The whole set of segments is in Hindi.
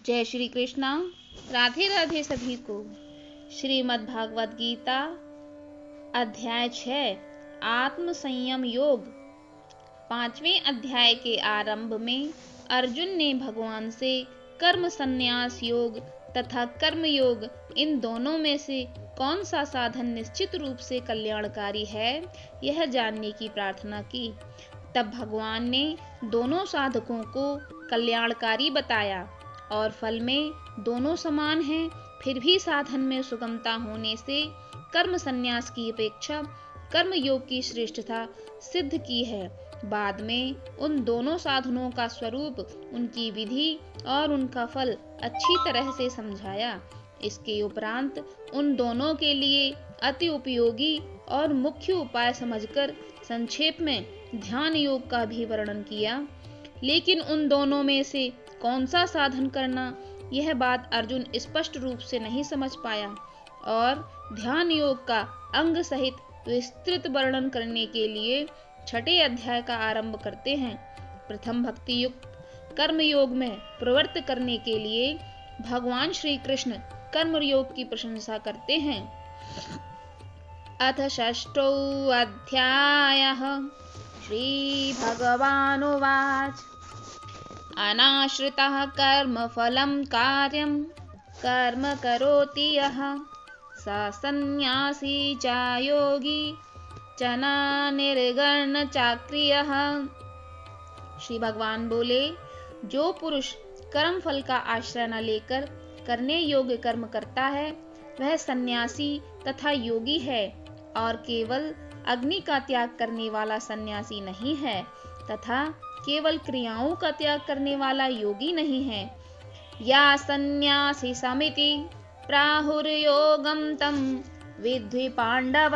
जय श्री कृष्णा। राधे राधे सभी को। श्रीमद् भागवत गीता अध्याय 6 आत्म संयम योग। 5वें अध्याय के आरंभ में अर्जुन ने भगवान से कर्म संन्यास योग तथा कर्म योग, इन दोनों में से कौन सा साधन निश्चित रूप से कल्याणकारी है, यह जानने की प्रार्थना की। तब भगवान ने दोनों साधकों को कल्याणकारी बताया और फल में दोनों समान हैं, फिर भी साधन में सुगमता होने से कर्म संन्यास की अपेक्षा कर्म योग की श्रेष्ठता सिद्ध की है। बाद में उन दोनों साधनों का स्वरूप, उनकी विधि और उनका फल अच्छी तरह से समझाया। इसके उपरांत उन दोनों के लिए अति उपयोगी और मुख्य उपाय समझकर संक्षेप में ध्यान योग का भी वर्णन किया। लेकिन उन दोनों में से कौन सा साधन करना, यह बात अर्जुन स्पष्ट रूप से नहीं समझ पाया और ध्यान योग का अंग सहित विस्तृत वर्णन करने के लिए 6ठे अध्याय का आरंभ करते हैं। प्रथम भक्ति युक्त कर्म योग में प्रवृत्त करने के लिए भगवान श्री कृष्ण कर्म योग की प्रशंसा करते हैं। अथ 6ठो अध्यायः श्री भगवानुवाच अनाश्रितः कर्मफलं कार्यं कर्म करोति यः स सन्न्यासी च योगी च न निर्गण्य चाक्रियः। श्री भगवान बोले, जो पुरुष कर्म फल का आश्रय न लेकर करने योग्य कर्म करता है, वह सन्यासी तथा योगी है और केवल अग्नि का त्याग करने वाला सन्यासी नहीं है तथा केवल क्रियाओं का त्याग करने वाला योगी नहीं है। या सन्यासी समिति प्राहुर्योगम तम विद्धि पांडव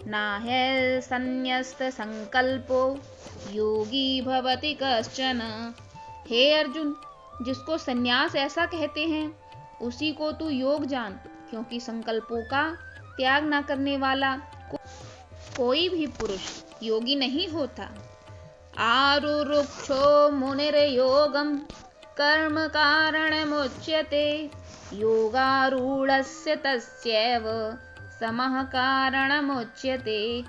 नाह्य संन्यस्त संकल्पो योगी भवति कश्चन। हे अर्जुन, जिसको सन्यास ऐसा कहते हैं, उसी को तू योग जान, क्योंकि संकल्पों का त्याग न करने वाला कोई भी पुरुष योगी नहीं होता। आरुरुक्षो मुनिर्योगं कर्म कारणमुच्यते योगारूढ़स्य तस्यैव समः कारणमुच्यते।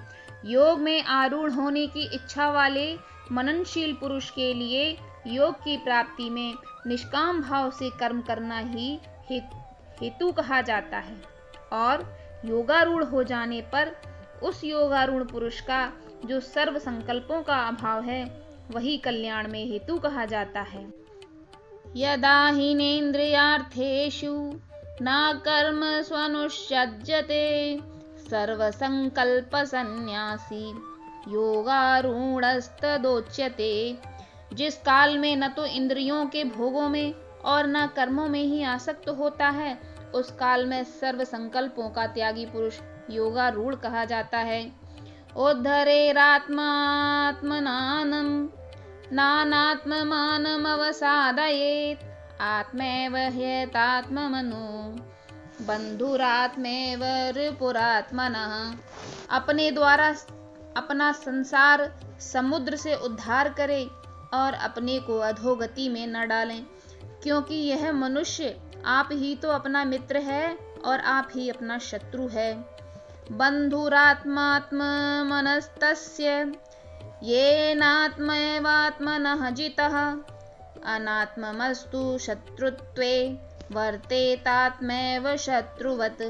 योग में आरूढ़ होने की इच्छा वाले मननशील पुरुष के लिए योग की प्राप्ति में निष्काम भाव से कर्म करना ही हेतु कहा जाता है और योगारूढ़ हो जाने पर उस योगारूढ़ पुरुष का जो सर्व संकल्पों का अभाव है, वही कल्याण में हेतु कहा जाता है। यदा हीनेन्द्रियार्थेषु न कर्म स्वनुष्यज्यते सर्वसंकल्प सन्यासी योगारूढ़स्तदोच्यते। जिस काल में न तो इंद्रियों के भोगों में और न कर्मों में ही आसक्त होता है, उस काल में सर्व संकल्पों का त्यागी पुरुष योगारूढ़ कहा जाता है। उद्धरेरात्मात्मनानं नानात्ममानमवसादयेत् आत्मैव ह्येतात्मनो बन्धुरात्मैव रिपुरात्मनः। अपने द्वारा अपना संसार समुद्र से उद्धार करे और अपने को अधोगति में न डालें, क्योंकि यह मनुष्य आप ही तो अपना मित्र है और आप ही अपना शत्रु है। बन्धुरात्मात्मनस्तस्य येनात्मैवात्मनः जितः अनात्ममस्तु शत्रुत्वे वर्तेतात्मैव शत्रुवत्।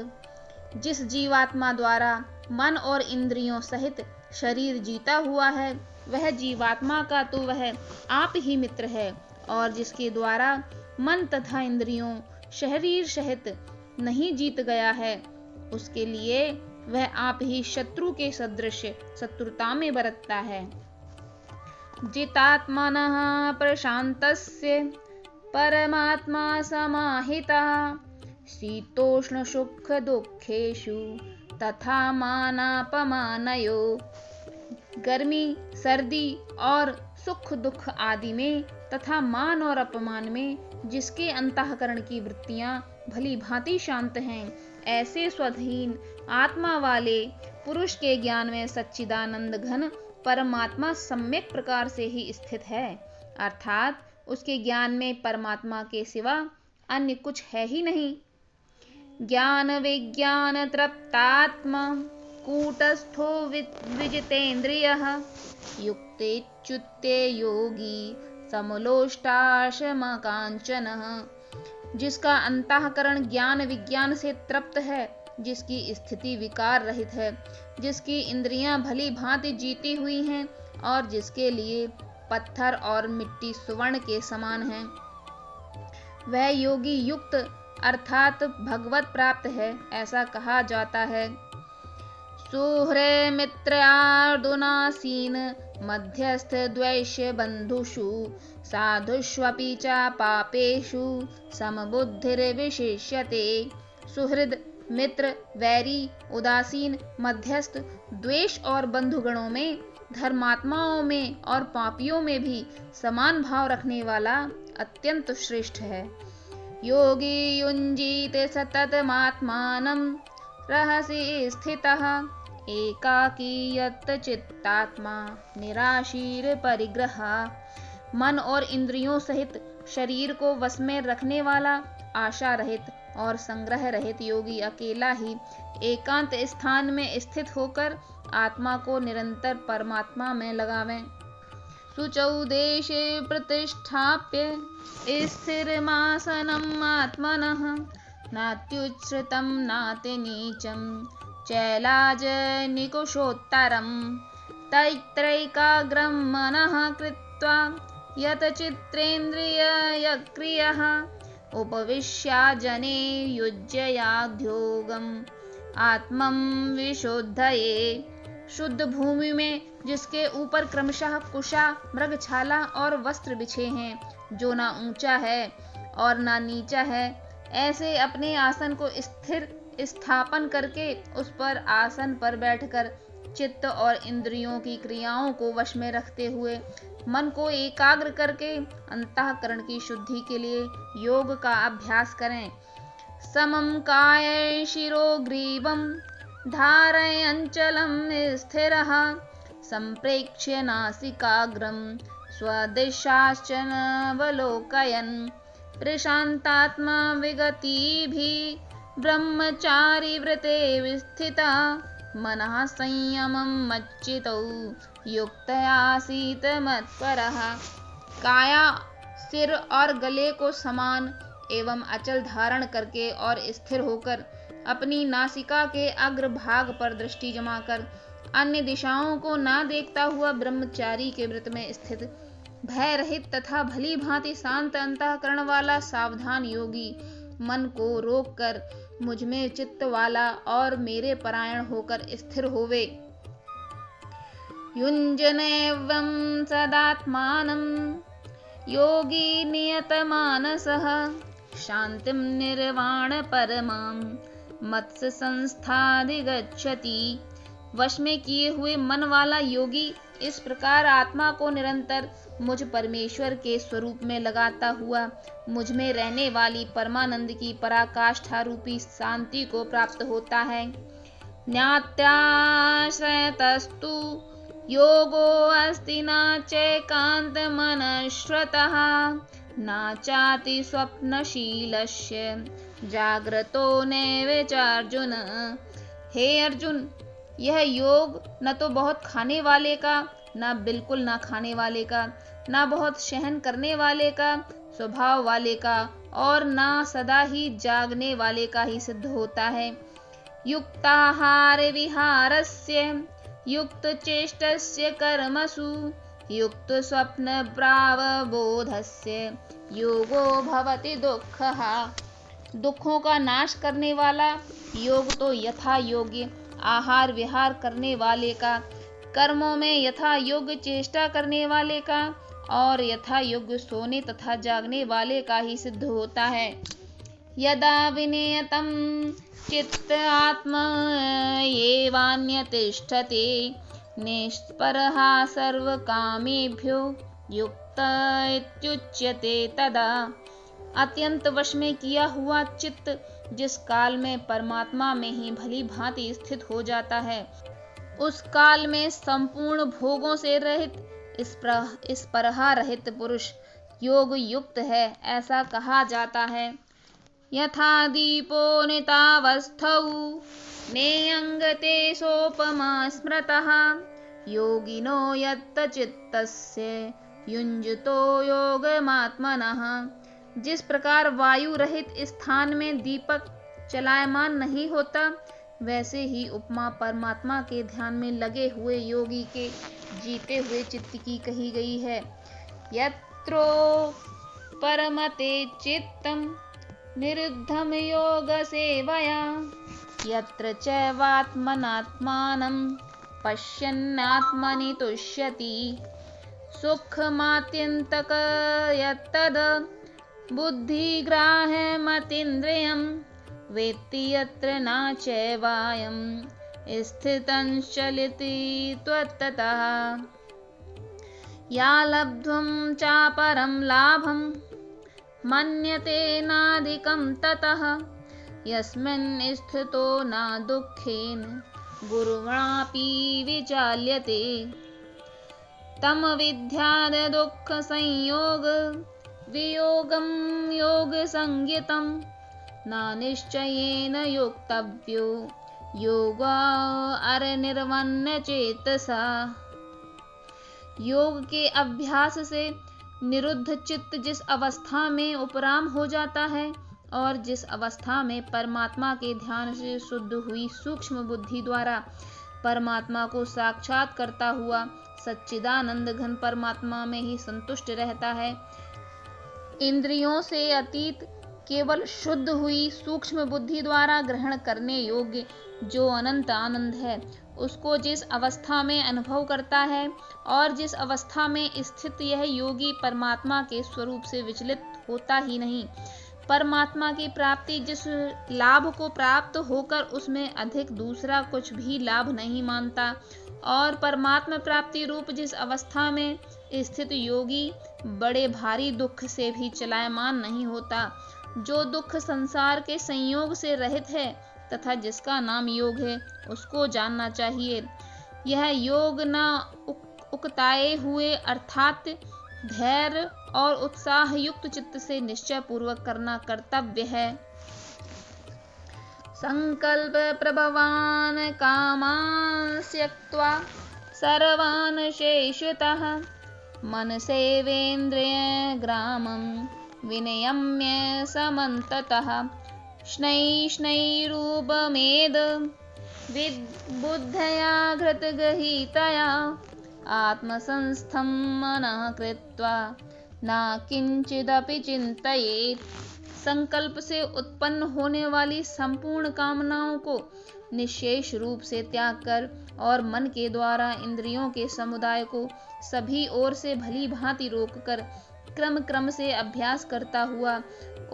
जिस जीवात्मा द्वारा मन और इंद्रियों सहित शरीर जीता हुआ है, वह जीवात्मा का तो वह आप ही मित्र है, और जिसके द्वारा मन तथा इंद्रियों शरीर सहित नहीं जीत गया है, उसके लिए वह आप ही शत्रु के सदृश शत्रुता में बरतता है। जितात्मनः प्रशान्तस्य परमात्मा समाहितः शीतोष्ण सुख दुखेषु तथा मानापमानयो। गर्मी, सर्दी और सुख दुख आदि में तथा मान और अपमान में जिसके अंतःकरण की वृत्तियां भली भांति शांत हैं, ऐसे स्वाधीन आत्मा वाले पुरुष के ज्ञान में सच्चिदानंद घन परमात्मा सम्यक प्रकार से ही स्थित है, अर्थात उसके ज्ञान में परमात्मा के सिवा अन्य कुछ है ही नहीं। ज्ञान विज्ञान तृप्तात्मा कूटस्थो विजितेन्द्रियः युक्तेच्युते योगी समलोष्टाशमकांचनः। जिसका अंतःकरण ज्ञान विज्ञान से तृप्त है, जिसकी स्थिति विकार रहित है, जिसकी इंद्रियां भली भांति जीती हुई हैं और जिसके लिए पत्थर और मिट्टी सुवर्ण के समान हैं, वह योगी युक्त अर्थात भगवत प्राप्त है, ऐसा कहा जाता है। सुहृ मित्रार्दुनासीन मध्यस्थ द्वैष्य बंधुषु साधुष्वपि च पापेषु समबुद्धिर्विशिष्यते। सुहृद, मित्र, वैरी, उदासीन, मध्यस्थ, द्वेष और बंधुगणों में, धर्मात्माओं में और पापियों में भी समान भाव रखने वाला अत्यंत श्रेष्ठ है। योगी युञ्जीते सततमात्मानं रहसि स्थितः एकाकी यत् चित्तात्मा निराशीर परिग्रह। मन और इंद्रियों सहित शरीर को वश में रखने वाला, आशा रहित और संग्रह रहित योगी अकेला ही एकांत स्थान में स्थित होकर आत्मा को निरंतर परमात्मा में लगावें। शुचौ देशे प्रतिष्ठाप्य स्थिरमासनम् आत्मनः नात्युच्छ्रितं नातिनीचं चैलाजनिकुशोत्तरम् तैत्रैकाग्रं मनः कृत्वा यत् चित्तेन्द्रियक्रियः उपविश्याजने युज्ययाध्योगम् आत्मं विशुद्धये। शुद्ध भूमि में जिसके ऊपर क्रमशः कुशा, मृगछाला और वस्त्र बिछे हैं, जो ना ऊंचा है और ना नीचा है, ऐसे अपने आसन को स्थिर स्थापन करके उस पर आसन पर बैठकर चित्त और इंद्रियों की क्रियाओं को वश में रखते हुए मन को एकाग्र करके अंतःकरण की शुद्धि के लिए योग का अभ्यास करें। समं काय शिरोग्रीवं धारयञ्चलं स्थिरः संप्रेक्ष्य नासिकाग्रं स्वदिशाश्चनवलोकयन् प्रशान्तात्मा विगतिभिः ब्रह्मचारी व्रते स्थिता मनः संयमं मच्चितौ युक्तयासीत मत्परः। काया, सिर और गले को समान एवं अचल धारण करके और स्थिर होकर अपनी नासिका के अग्र भाग पर दृष्टि जमाकर अन्य दिशाओं को ना देखता हुआ ब्रह्मचारी के व्रत में स्थित, भय रहित तथा भली भांति शांत अंतःकरण वाला सावधान योगी मन को रोककर मुझ में चित्त वाला और मेरे परायण होकर स्थिर होवे। युञ्जनेवं सदात्मानं योगी नियतमानसः शांतिं निर्वाण परमां मत्स्य संस्थाधिगच्छति। वश में किए हुए मन वाला योगी इस प्रकार आत्मा को निरंतर मुझ परमेश्वर के स्वरूप में लगाता हुआ मुझ में रहने वाली परमानंद की पराकाष्ठा रूपी शांति को प्राप्त होता है। ज्ञात्याश्रयतस्तु योगो अस्ति न चैकान्त मनश्रतः न चाति स्वप्नशीलस्य जाग्रतो नैव चार्जुन। हे अर्जुन, यह योग न तो बहुत खाने वाले का, न बिल्कुल न खाने वाले का, न बहुत सहन करने वाले का, स्वभाव वाले का और न सदा ही जागने वाले का ही सिद्ध होता है। युक्ताहार विहारस्य युक्त चेष्टस्य कर्मसु युक्त स्वप्न प्रावबोधस्य योगो भवति दुःखः। दुखों का नाश करने वाला योग तो यथा योग्य आहार विहार करने वाले का, कर्मों में यथा योग्य चेष्टा करने वाले का और यथा योग्य सोने तथा जागने वाले का ही सिद्ध होता है। यदा विनियतं चित्त आत्मा एवान्यतिष्ठते निष्परः सर्वकामेभ्यो युक्त इत्युच्यते तदा। अत्यंत वश में किया हुआ चित्त जिस काल में परमात्मा में ही भली भांति स्थित हो जाता है, उस काल में संपूर्ण भोगों से रहित स्पृहा रहित पुरुष योग युक्त है, ऐसा कहा जाता है। यथा दीपो नितावस्थौ नेयंगते सोपमा स्मृतः योगिनो यत्त चित्तस्य युञ्जतो योगमात्मनः। जिस प्रकार वायु रहित स्थान में दीपक चलायमान नहीं होता, वैसे ही उपमा परमात्मा के ध्यान में लगे हुए योगी के जीते हुए चित्त की कही गई है। यत्रो परमते चित्तम निरुद्धम योग सेवया यत्र चैवात्मनात्मानं पश्यन्नात्मनि तुष्यति सुखमात्यन्तक यत्तद् बुद्धिग्राह्यमतीन्द्रियं वेत्ति यत्र न चैवायं स्थितं चलति त्वत्ततः। या लब्ध्वं चापरं लाभं मन्यते नाधिकं ततः यस्मिन् स्थितो न दुःखेन गुरुणापि विचाल्यते तं विद्याद् दुःखसंयोग वियोगं योगसंज्ञितं न निश्चयेन योक्तव्यो योगारनिर्वण्यचेतसा। योग के अभ्यास से निरुद्ध चित्त जिस अवस्था में उपराम हो जाता है और जिस अवस्था में परमात्मा के ध्यान से शुद्ध हुई सूक्ष्म बुद्धि द्वारा परमात्मा को साक्षात करता हुआ सच्चिदानंद घन परमात्मा में ही संतुष्ट रहता है, इंद्रियों से अतीत केवल शुद्ध हुई सूक्ष्म बुद्धि द्वारा ग्रहण करने योग्य जो अनंत आनंद है, उसको जिस अवस्था में अनुभव करता है और जिस अवस्था में स्थित यह योगी परमात्मा के स्वरूप से विचलित होता ही नहीं, परमात्मा की प्राप्ति जिस लाभ को प्राप्त होकर उसमें अधिक दूसरा कुछ भी लाभ नहीं मानता और परमात्मा प्राप्ति रूप जिस अवस्था में स्थित योगी बड़े भारी दुख से भी चलायमान नहीं होता, जो दुख संसार के संयोग से रहित है तथा जिसका नाम योग है, उसको जानना चाहिए। यह योग न उकताए हुए अर्थात धैर्य और उत्साह युक्त चित्त से निश्चय पूर्वक करना कर्तव्य है। संकल्प प्रभवान कामान् त्यक्त्वा सर्वान् शेषतः मनसेवेन्द्रिय ग्रामं विनियम्य समन्ततः शनैरूपमेद विद्बुद्धया घृतगृहीतया आत्मसंस्थं मनः कृत्वा न किंचिदपि चिंतयेत्। संकल्प से उत्पन्न होने वाली संपूर्ण कामनाओं को निश्शेष रूप से त्याग कर और मन के द्वारा इंद्रियों के समुदाय को सभी ओर से भली भांति रोककर क्रम क्रम से अभ्यास करता हुआ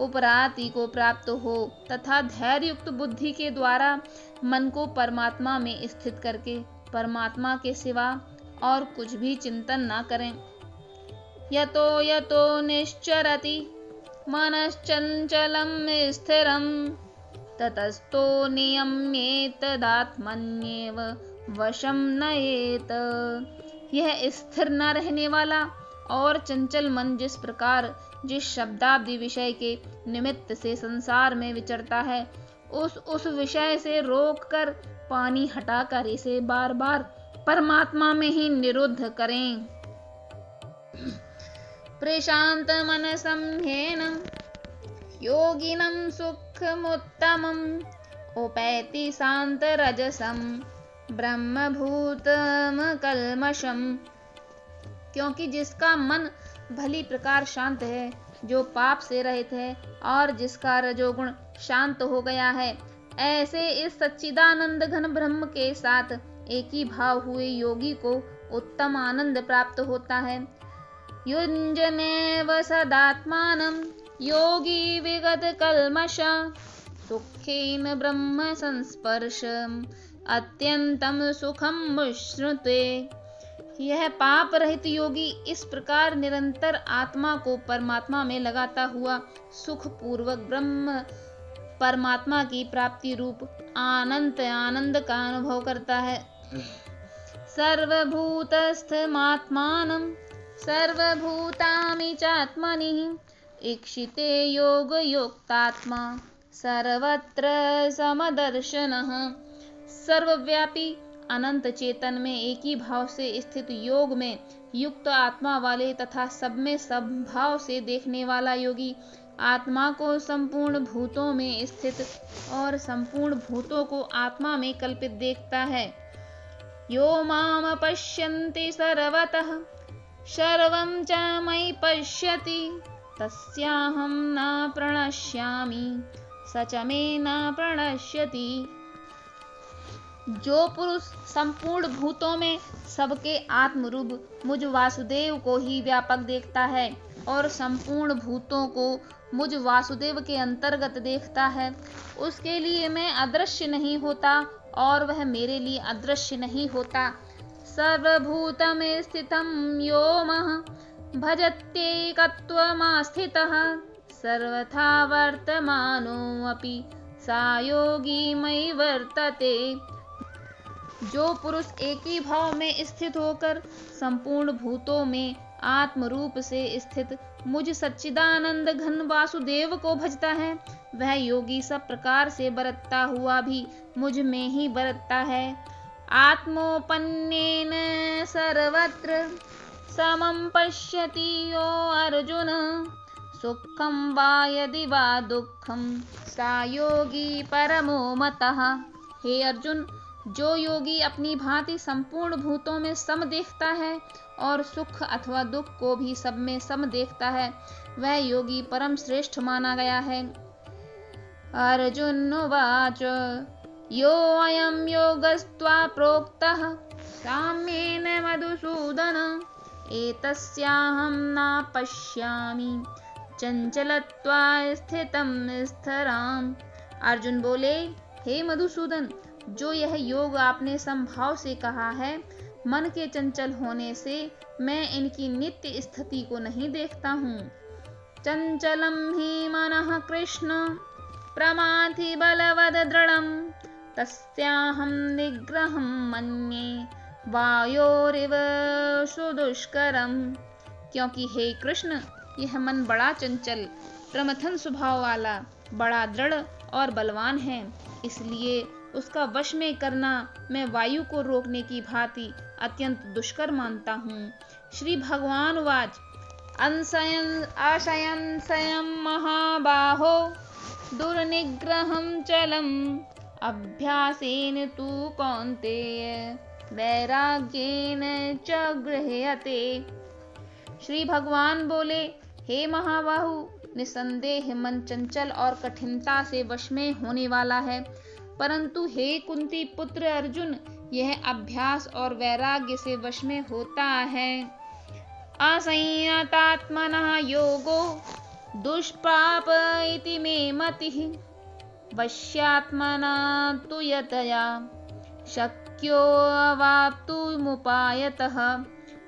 उपराति को प्राप्त हो तथा धैर्य युक्त बुद्धि के द्वारा मन को परमात्मा में स्थित करके परमात्मा के सिवा और कुछ भी चिंतन न करें। यतो यतो निश्चरति मनश्चंचलं स्थिरं ततस्तो नियम्येतदात्मन्येव वशं नयेत। यह स्थिर न रहने वाला और चंचल मन जिस प्रकार जिस शब्दाब्दी विषय के निमित्त से संसार में विचरता है, उस विषय से रोककर पानी हटाकर इसे बार बार परमात्मा में ही निरुद्ध करें। प्रशांत मनसं ह्येनं योगिनं सुखमुत्तमम् उपैति शांत रजसं ब्रह्मभूतम कल्मषम्। क्योंकि जिसका मन भली प्रकार शांत है, जो पाप से रहित है और जिसका रजोगुण शांत हो गया है, ऐसे इस सच्चिदानंद घन ब्रह्म के साथ एक ही भाव हुए योगी को उत्तम आनंद प्राप्त होता है। युञ्जनेव सदात्मानं योगी विगत कल्मष सुखेन ब्रह्म संस्पर्शम् अत्यंतम सुखम मुश्नुते। यह पाप रहित योगी इस प्रकार निरंतर आत्मा को परमात्मा में लगाता हुआ सुख पूर्वक ब्रह्म परमात्मा की प्राप्ति रूप आनंद का अनुभव करता है। सर्वभूतस्थमात्मानं सर्वभूतानि चात्मनि ईक्षिते योगयुक्तात्मा सर्वत्र समदर्शनः। सर्वव्यापी अनंत चेतन में एक ही भाव से स्थित, योग में युक्त आत्मा वाले तथा सब में सब भाव से देखने वाला योगी आत्मा को संपूर्ण भूतों में स्थित और संपूर्ण भूतों को आत्मा में कल्पित देखता है। यो माम पश्यन्ति सर्वतः सर्वं च मयि पश्यति तस्याहं न प्रणश्यामि स च मे न प्रणश्यति। जो पुरुष संपूर्ण भूतों में सबके आत्मरूप मुझ वासुदेव को ही व्यापक देखता है और संपूर्ण भूतों को मुझ वासुदेव के अंतर्गत देखता है, उसके लिए मैं अदृश्य नहीं होता और वह मेरे लिए अदृश्य नहीं होता। सर्वभूतम स्थितं यो मः भजत्येकत्वमास्थितः सर्वथा वर्तमानोऽपि सा योगी मयि वर्तते। जो पुरुष एक ही भाव में स्थित होकर संपूर्ण भूतों में आत्म रूप से स्थित मुझ सच्चिदानंद घन वासुदेव को भजता है, वह योगी सब प्रकार से बरतता हुआ भी मुझ में ही बरतता है। आत्मोपन्नेन सर्वत्र समं पश्यति यो अर्जुन सुखं वा यदि वा दुःखं सा योगी परमो मतः। हे अर्जुन, जो योगी अपनी भांति संपूर्ण भूतों में सम देखता है और सुख अथवा दुख को भी सब में सम देखता है, वह योगी परम श्रेष्ठ माना गया है। अर्जुन उवाच यो अयं योगस्त्वा प्रोक्तः साम्येन मधुसूदन एतस्याहं न पश्यामि चंचलत्वा स्थितं स्थराम्। अर्जुन बोले, हे मधुसूदन, जो यह योग आपने संभाव से कहा है, मन के चंचल होने से मैं इनकी नित्य स्थिति को नहीं देखता हूँ। चंचलम ही मनः कृष्ण प्रमाथि बलवद दृढ़म् तस्याहं निग्रहं मन्ये वायोरिव सुदुष्करम्। क्योंकि हे कृष्ण, यह मन बड़ा चंचल प्रमथन स्वभाव वाला, बड़ा दृढ़ और बलवान है, इसलिए उसका वश में करना मैं वायु को रोकने की भांति अत्यंत दुष्कर मानता हूँ। श्री भगवान वाच आशयन स्वयं महाबाहो दुर्निग्रहं चलम अभ्यासेन तु कौन्तेय वैराग्येन च गृह्यते। श्री भगवान बोले, हे महाबाहु, निसंदेह मन चंचल और कठिनता से वश में होने वाला है, परंतु हे कुंती पुत्र अर्जुन, यह अभ्यास और वैराग्य से वश में होता है। असंयतात्मनः योगो दुष्प्राप इति मे मतिः वश्यात्मना तु यतया शक्यो अवाप्तुमुपायतः।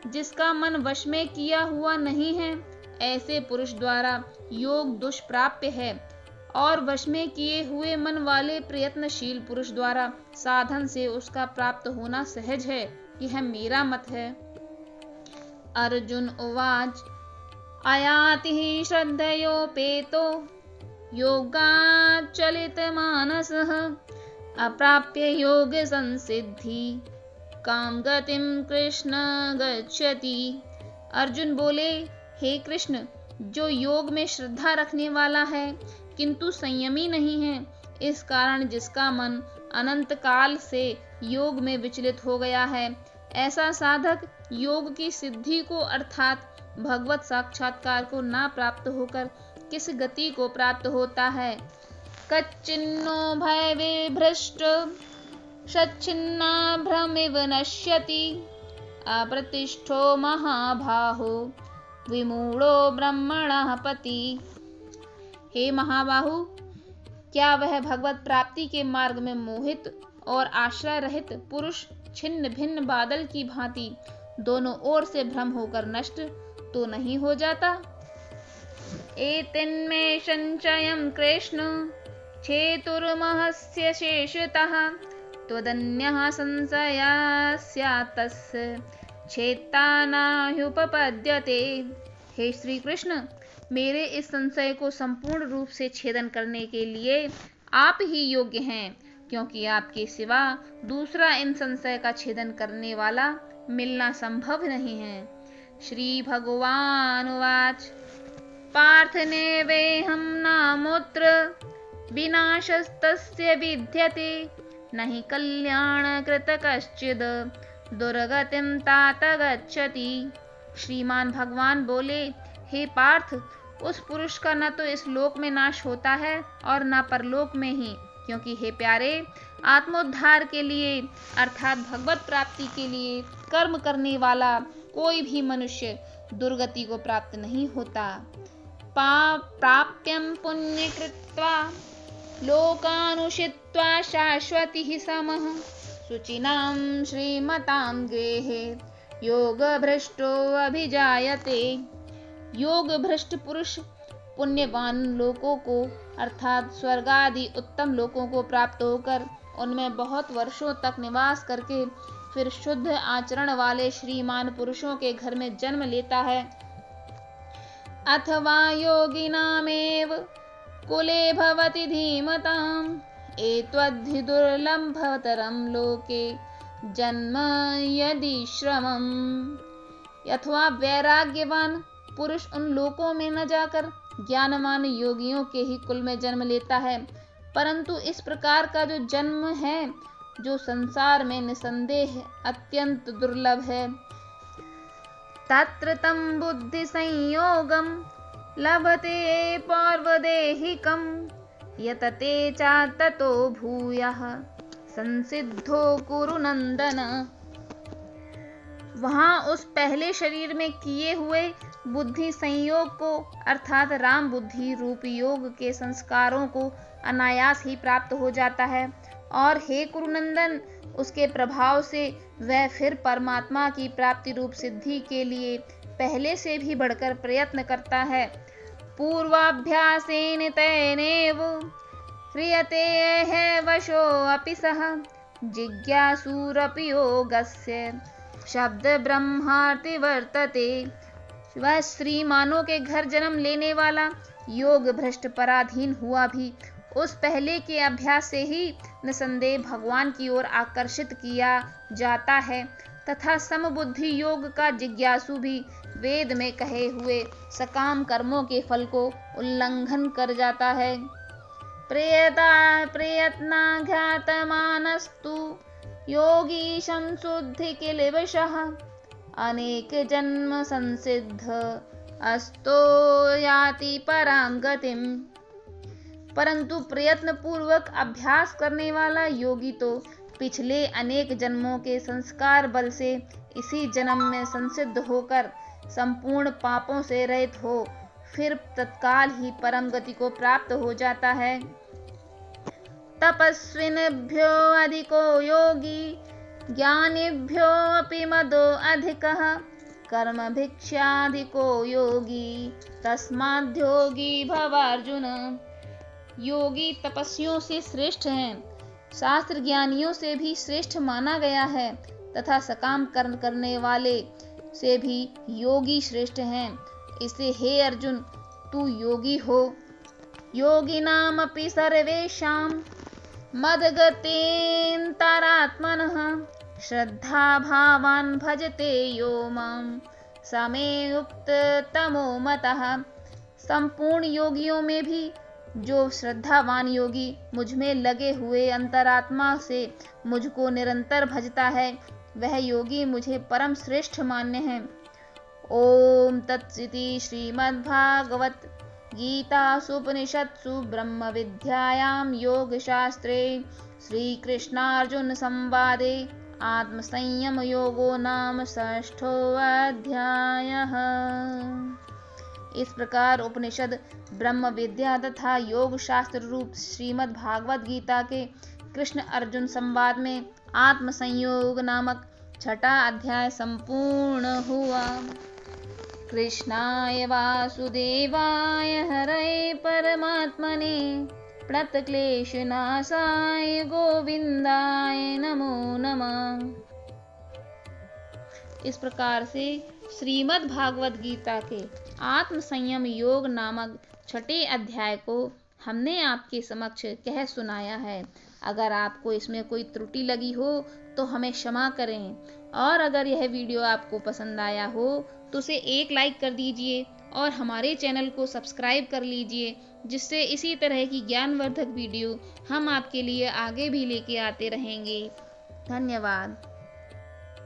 जिसका मन वश में किया हुआ नहीं है, ऐसे पुरुष द्वारा योग दुष्प्राप्य है, और वश में किए हुए मन वाले प्रयत्नशील पुरुष द्वारा साधन से उसका प्राप्त होना सहज है। यह मेरा मत है। अर्जुन उवाच अयाति हि श्रद्धयोपेतो योगाच्चलितमानसः अप्राप्य योग संसिद्धि काम गतिम कृष्ण गच्छति। अर्जुन बोले, हे कृष्ण, जो योग में श्रद्धा रखने वाला है किंतु संयमी नहीं है, इस कारण जिसका मन अनंत काल से योग में विचलित हो गया है, ऐसा साधक योग की सिद्धि को अर्थात भगवत साक्षात्कार को ना प्राप्त होकर किस गति को प्राप्त होता है। कच्चिन्नो भय विभ्रष्ट सच्छिन्ना भ्रमिव नश्यति अप्रतिष्ठो महाबाहो विमूढ़ो ब्रह्मणः पति। हे महाबाहु, क्या वह भगवत प्राप्ति के मार्ग में मोहित और आश्रय रहित पुरुष छिन्न भिन्न बादल की भांति दोनों ओर से भ्रम होकर नष्ट तो नहीं हो जाता। एतन्मे संचयं कृष्ण छेतुर्महस्य शेषतः त्वदन्यः संशयः स्यात् तस्य छेत्ता नाह्युपपद्यते। हे श्री कृष्ण, मेरे इस संशय को संपूर्ण रूप से छेदन करने के लिए आप ही योग्य हैं, क्योंकि आपके सिवा दूसरा इन संशय का छेदन करने वाला मिलना संभव नहीं है। श्री भगवान उवाच पार्थ नैवेहं नामुत्र विनाशस्तस्य विद्यते नहि कल्याणकृत कश्चिद् दुर्गतिं तात गच्छति। श्रीमान भगवान बोले, हे पार्थ, उस पुरुष का न तो इस लोक में नाश होता है और न परलोक में ही, क्योंकि हे प्यारे, आत्मोद्धार के लिए अर्थात भगवत प्राप्ति के लिए कर्म करने वाला कोई भी मनुष्य दुर्गति को प्राप्त नहीं होता। प्राप्यं पुण्य कृत्वा लोकानुषित्वा शाश्वती समः शुचिनां श्रीमतां गेहे योग भ्रष्टो अभिजायते। योग भ्रष्ट पुरुष पुण्यवान लोकों को अर्थात स्वर्ग आदि उत्तम लोकों को प्राप्त होकर उनमें बहुत वर्षों तक निवास करके फिर शुद्ध आचरण वाले श्रीमान पुरुषों के घर में जन्म लेता है। अथवा योगिनामेव कुले भवति धीमताम् एतद्धि दुर्लभतरं लोके जन्म यदि श्रमम्। अथवा वैराग्यवान पुरुष उन लोकों में न जाकर ज्ञानवान योगियों के ही कुल में जन्म लेता है, परंतु इस प्रकार का जो जन्म है जो संसार में निसंदेह अत्यंत दुर्लभ है। तत्र तं बुद्धि संयोगम लभते पौर्वदेहिकम यतते चा ततो भूयः संसिद्धो कुरु नंदन। वहां उस पहले शरीर में किए हुए बुद्धि संयोग को अर्थात राम बुद्धि रूप योग के संस्कारों को अनायास ही प्राप्त हो जाता है और हे कुरुनंदन, उसके प्रभाव से वह फिर परमात्मा की प्राप्ति रूप सिद्धि के लिए पहले से भी बढ़कर प्रयत्न करता है। पूर्वाभ्यासेन तैनेव क्रियते है वशो अपि सः जिज्ञासुरपि योगस्य शब्द ब्रह्मार्ति वर्तते। वह श्रीमानों के घर जन्म लेने वाला योग भ्रष्ट पराधीन हुआ भी उस पहले के अभ्यास से ही निसंदेह भगवान की ओर आकर्षित किया जाता है तथा समबुद्धि योग का जिज्ञासु भी वेद में कहे हुए सकाम कर्मों के फल को उल्लंघन कर जाता है। प्रयत्नाघातमानस्तु योगी संशुद्धि किलेवशः अनेक जन्म संसिद्ध अस्तो याति परां गतिम्। परंतु प्रयत्न पूर्वक अभ्यास करने वाला योगी तो पिछले अनेक जन्मों के संस्कार बल से इसी जन्म में संसिद्ध होकर संपूर्ण पापों से रहित हो फिर तत्काल ही परम गति को प्राप्त हो जाता है। तपस्विनेभ्यो अधिको योगी ज्ञानिभ्यो अपि मदो अधिकः कर्म भिक्षाधिको योगी तस्माद्योगी भवार्जुन। योगी तपस्वियों से श्रेष्ठ हैं, शास्त्र ज्ञानियों से भी श्रेष्ठ माना गया है तथा सकाम कर्म करने वाले से भी योगी श्रेष्ठ हैं। इसलिए हे अर्जुन, तू योगी हो। योगिनामपि सर्वेषां मद्गतेऽन्तरात्मनः श्रद्धा भावान् भजते यो मां स मे युक्ततमो मतः। संपूर्ण योगियों में भी जो श्रद्धावान योगी मुझ में लगे हुए अंतरात्मा से मुझको निरंतर भजता है वह योगी मुझे परम श्रेष्ठ मान्य है। ओम तत्सिति श्रीमद्भागवत गीतासु उपनिषत्सु ब्रह्म विद्यायां योग शास्त्रे श्री कृष्णार्जुन संवादे आत्म संयम योगो नाम 6ठो अध्यायः। इस प्रकार उपनिषद ब्रह्म विद्या तथा योग शास्त्र रूप श्रीमद् भागवत गीता के कृष्ण अर्जुन संवाद में आत्म संयोग नामक 6ठा अध्याय संपूर्ण हुआ। कृष्णाय वासुदेवाय हरये परमात्मने प्रणतक्लेशनाशाय गोविंदाय नमो नमः। इस प्रकार से श्रीमद् भागवत गीता के आत्म संयम योग नामक छठे अध्याय को हमने आपके समक्ष कह सुनाया है। अगर आपको इसमें कोई त्रुटि लगी हो तो हमें क्षमा करें, और अगर यह वीडियो आपको पसंद आया हो तो उसे एक लाइक कर दीजिए और हमारे चैनल को सब्सक्राइब कर लीजिए, जिससे इसी तरह की ज्ञानवर्धक वीडियो हम आपके लिए आगे भी लेके आते रहेंगे। धन्यवाद।